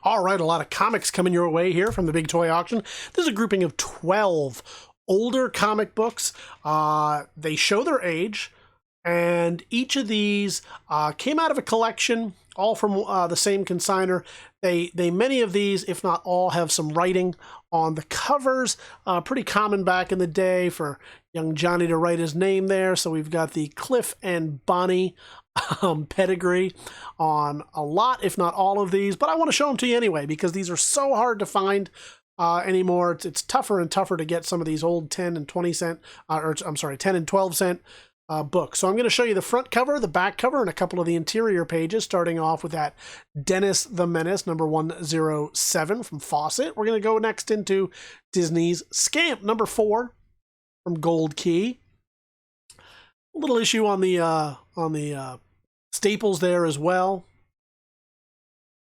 All right, a lot of comics coming your way here from the Big Toy Auction. This is a grouping of 12 older comic books. They show their age, and each of these came out of a collection, all from the same consigner. Many of these, if not all, have some writing on the covers. Pretty common back in the day for young Johnny to write his name there. So we've got the Cliff and Bonnie pedigree on a lot, if not all of these. But I want to show them to you anyway, because these are so hard to find anymore. It's tougher and tougher to get some of these old 10 and 20 cent, or I'm sorry, 10 and 12 cent book. So I'm going to show you the front cover, the back cover, and a couple of the interior pages, starting off with that Dennis the Menace, number 107 from Fawcett. We're going to go next into Disney's Scamp, number 4 from Gold Key. A little issue on the staples there as well.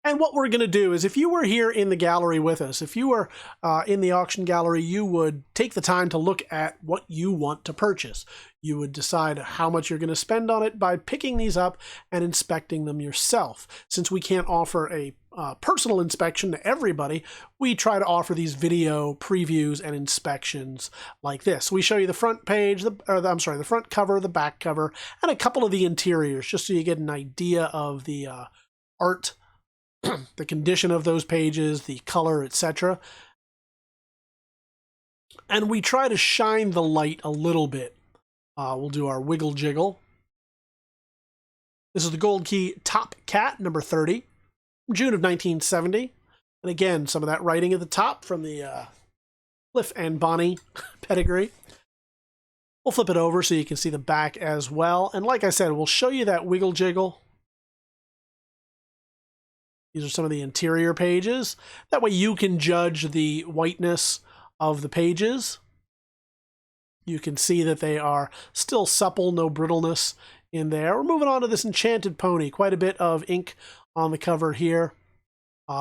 And what we're going to do is, if you were here in the gallery with us, if you were in the auction gallery, you would take the time to look at what you want to purchase. You would decide how much you're going to spend on it by picking these up and inspecting them yourself. Since we can't offer a personal inspection to everybody, we try to offer these video previews and inspections like this. We show you the front page, the front cover, the back cover, and a couple of the interiors, just so you get an idea of the art, the condition of those pages, the color, etc. And we try to shine the light a little bit. We'll do our wiggle jiggle. This is the Gold Key Top Cat, number 30, from June of 1970. And again, some of that writing at the top from the Cliff and Bonnie pedigree. We'll flip it over so you can see the back as well. And like I said, we'll show you that wiggle jiggle. These are some of the interior pages. That way you can judge the whiteness of the pages. You can see that they are still supple, no brittleness in there. We're moving on to this Enchanted Pony. Quite a bit of ink on the cover here.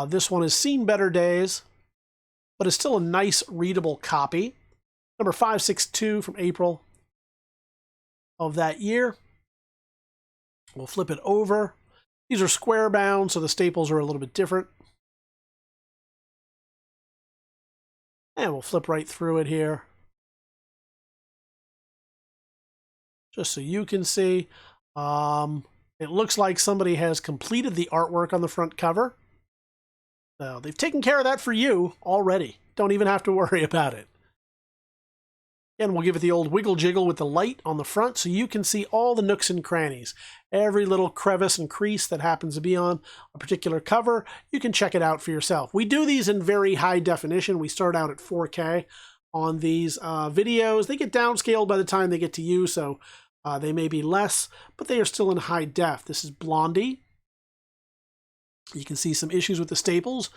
This one has seen better days, but is still a nice readable copy. Number 562 from April of that year. We'll flip it over. These are square bound, so the staples are a little bit different. And we'll flip right through it here, just so you can see. It looks like somebody has completed the artwork on the front cover. So they've taken care of that for you already. Don't even have to worry about it. And we'll give it the old wiggle jiggle with the light on the front so you can see all the nooks and crannies. Every little crevice and crease that happens to be on a particular cover, you can check it out for yourself. We do these in very high definition. We start out at 4K on these videos. They get downscaled by the time they get to you, so they may be less, but they are still in high def. This is Blondie. You can see some issues with the staples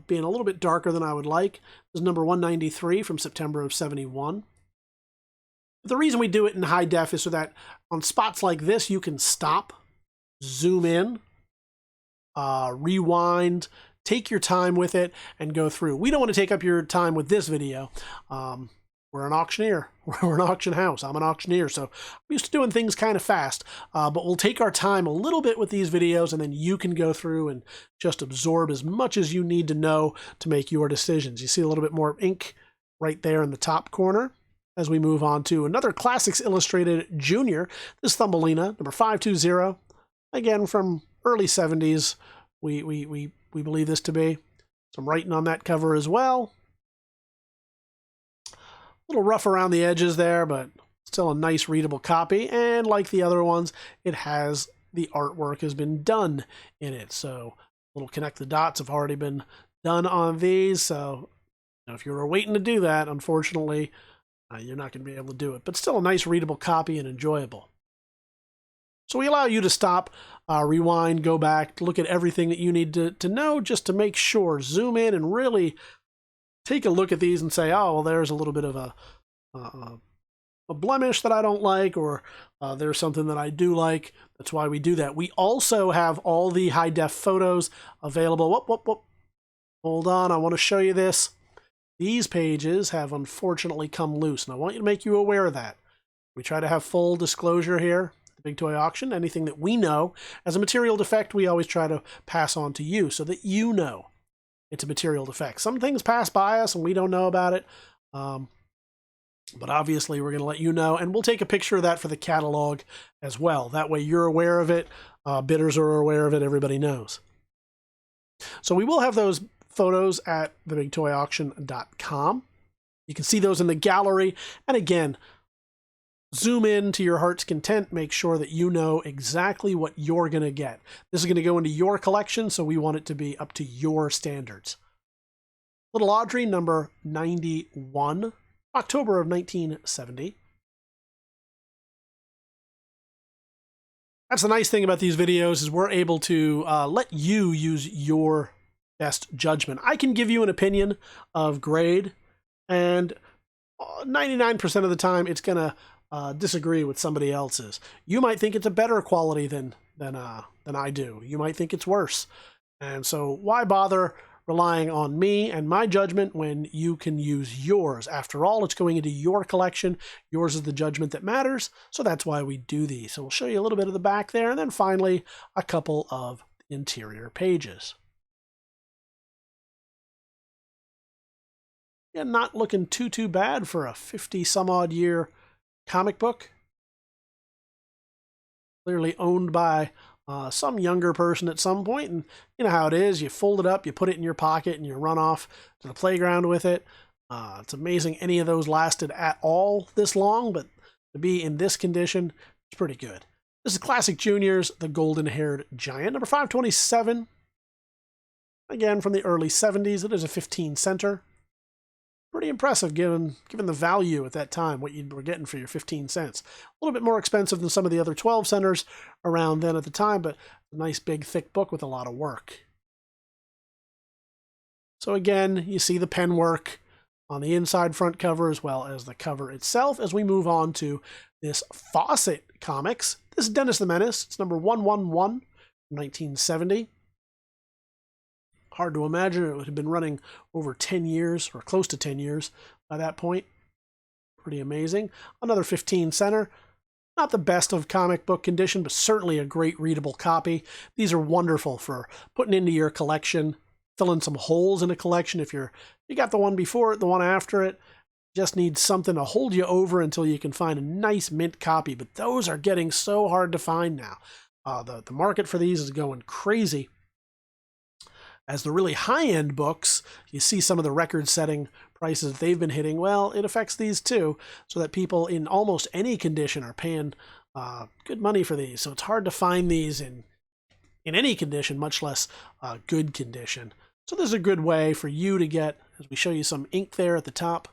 being a little bit darker than I would like. This is number 193 from September of 71. The reason we do it in high def is so that on spots like this, you can stop, zoom in, rewind, take your time with it, and go through. We don't want to take up your time with this video. We're an auctioneer. We're an auction house. I'm an auctioneer, so I'm used to doing things kind of fast. But we'll take our time a little bit with these videos, and then you can go through and just absorb as much as you need to know to make your decisions. You see a little bit more ink right there in the top corner. As we move on to another Classics Illustrated Junior, this Thumbelina, number 520, again from early 70s, we believe this to be. Some writing on that cover as well. A little rough around the edges there, but still a nice readable copy. And like the other ones, it has the artwork has been done in it. So little connect the dots have already been done on these. So if you were waiting to do that, unfortunately, you're not going to be able to do it, but still a nice readable copy and enjoyable. So we allow you to stop, rewind, go back, look at everything that you need to know just to make sure. Zoom in and really take a look at these and say, oh, well, there's a little bit of a blemish that I don't like, or there's something that I do like. That's why we do that. We also have all the high-def photos available. Whoop. Hold on, I want to show you this. These pages have unfortunately come loose, and I want you to make you aware of that. We try to have full disclosure here at the Big Toy Auction. Anything that we know as a material defect, we always try to pass on to you so that you know. it's a material defect. Some things pass by us and we don't know about it. But obviously we're going to let you know, and we'll take a picture of that for the catalog as well. That way you're aware of it, bidders are aware of it, everybody knows. So we will have those photos at TheBigToyAuction.com. You can see those in the gallery, and again, zoom in to your heart's content. Make sure that you know exactly what you're going to get. This is going to go into your collection, so we want it to be up to your standards. Little Audrey, number 91. October of 1970. That's the nice thing about these videos, is we're able to let you use your best judgment. I can give you an opinion of grade, and 99% of the time it's going to disagree with somebody else's. You might think it's a better quality than I do. You might think it's worse. And so why bother relying on me and my judgment when you can use yours? After all, it's going into your collection. Yours is the judgment that matters, so that's why we do these. So we'll show you a little bit of the back there, and then finally a couple of interior pages. Yeah, not looking too bad for a 50-some-odd year comic book. Clearly owned by some younger person at some point, and you know how it is. You fold it up, you put it in your pocket, and you run off to the playground with it. It's amazing any of those lasted at all this long, but to be in this condition, it's pretty good. This is Classic Juniors, The Golden-Haired Giant, number 527. Again, from the early 70s. It is a 15 center. Pretty impressive given the value at that time, what you were getting for your 15 cents. A little bit more expensive than some of the other 12 centers around then at the time, but a nice big thick book with a lot of work. So again, you see the pen work on the inside front cover as well as the cover itself. As we move on to this Fawcett Comics, this is Dennis the Menace. It's number 111, 1970. Hard to imagine it would have been running over 10 years or close to 10 years by that point. Pretty amazing. Another 15 center. Not the best of comic book condition, but certainly a great readable copy. These are wonderful for putting into your collection, filling some holes in a collection. If you got the one before it, the one after it, just need something to hold you over until you can find a nice mint copy. But those are getting so hard to find now. The market for these is going crazy. As the really high-end books, you see some of the record-setting prices that they've been hitting. Well, it affects these too, so that people in almost any condition are paying good money for these. So it's hard to find these in any condition, much less good condition. So this is a good way for you to get, as we show you some ink there at the top,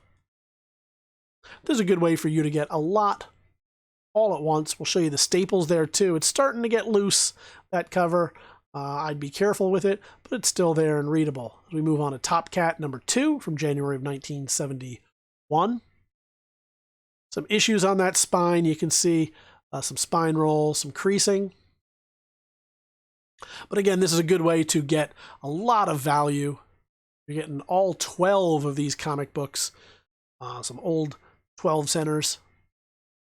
this is a good way for you to get a lot all at once. We'll show you the staples there too. It's starting to get loose, that cover. I'd be careful with it, but it's still there and readable. As we move on to Top Cat number 2 from January of 1971. Some issues on that spine. You can see some spine rolls, some creasing. But again, this is a good way to get a lot of value. You're getting all 12 of these comic books. Some old 12 centers.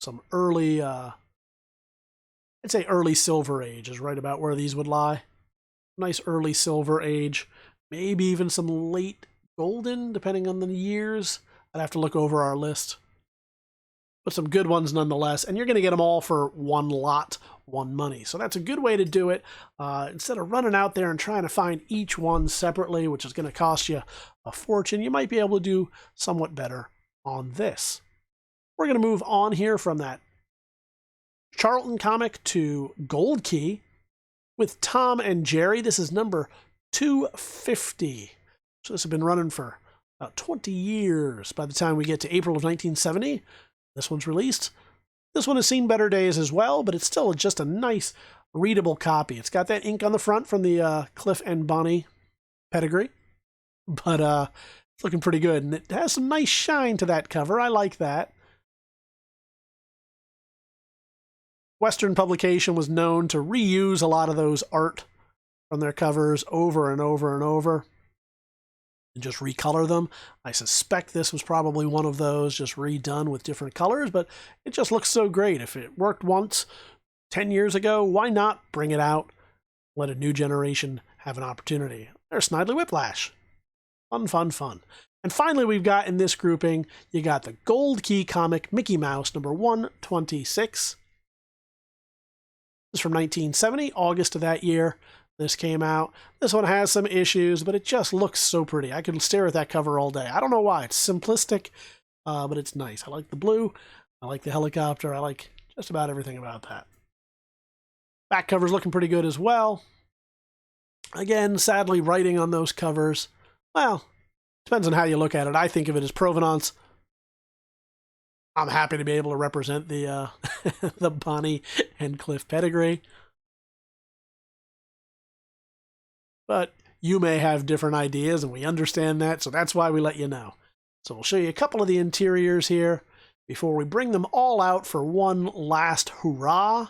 Some early, I'd say early Silver Age is right about where these would lie. Nice early Silver Age, maybe even some late Golden, depending on the years. I'd have to look over our list. But some good ones nonetheless, and you're going to get them all for one lot, one money. So that's a good way to do it. Instead of running out there and trying to find each one separately, which is going to cost you a fortune, you might be able to do somewhat better on this. We're going to move on here from that Charlton comic to Gold Key with Tom and Jerry. This is number 250. So this has been running for about 20 years. By the time we get to April of 1970, this one's released. This one has seen better days as well, but it's still just a nice, readable copy. It's got that ink on the front from the Cliff and Bonnie pedigree, but it's looking pretty good. And it has some nice shine to that cover. I like that. Western Publication was known to reuse a lot of those art from their covers over and over and over and just recolor them. I suspect this was probably one of those, just redone with different colors, but it just looks so great. If it worked once 10 years ago, why not bring it out, let a new generation have an opportunity? There's Snidely Whiplash. Fun, fun, fun. And finally, we've got in this grouping, you got the Gold Key comic Mickey Mouse number 126. This is from 1970, August of that year. This came out. This one has some issues, but it just looks so pretty. I could stare at that cover all day. I don't know why. It's simplistic, but it's nice. I like the blue. I like the helicopter. I like just about everything about that. Back cover's looking pretty good as well. Again, sadly, writing on those covers, well, depends on how you look at it. I think of it as provenance. I'm happy to be able to represent the the Bonnie and Cliff pedigree. But you may have different ideas, and we understand that, so that's why we let you know. So we'll show you a couple of the interiors here before we bring them all out for one last hurrah.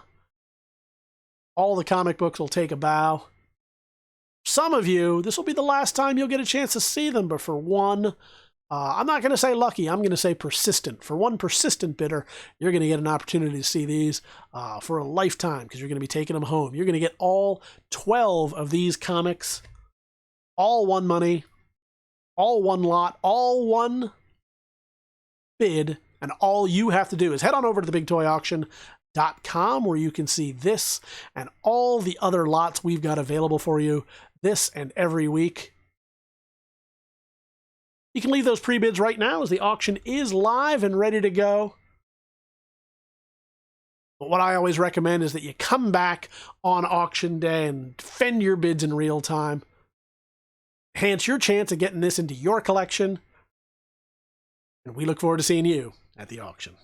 All the comic books will take a bow. Some of you, this will be the last time you'll get a chance to see them, but for one, I'm not going to say lucky, I'm going to say persistent. For one persistent bidder, you're going to get an opportunity to see these for a lifetime because you're going to be taking them home. You're going to get all 12 of these comics, all one money, all one lot, all one bid, and all you have to do is head on over to TheBigToyAuction.com where you can see this and all the other lots we've got available for you this and every week. You can leave those pre-bids right now as the auction is live and ready to go. But what I always recommend is that you come back on auction day and defend your bids in real time. Enhance your chance of getting this into your collection. And we look forward to seeing you at the auction.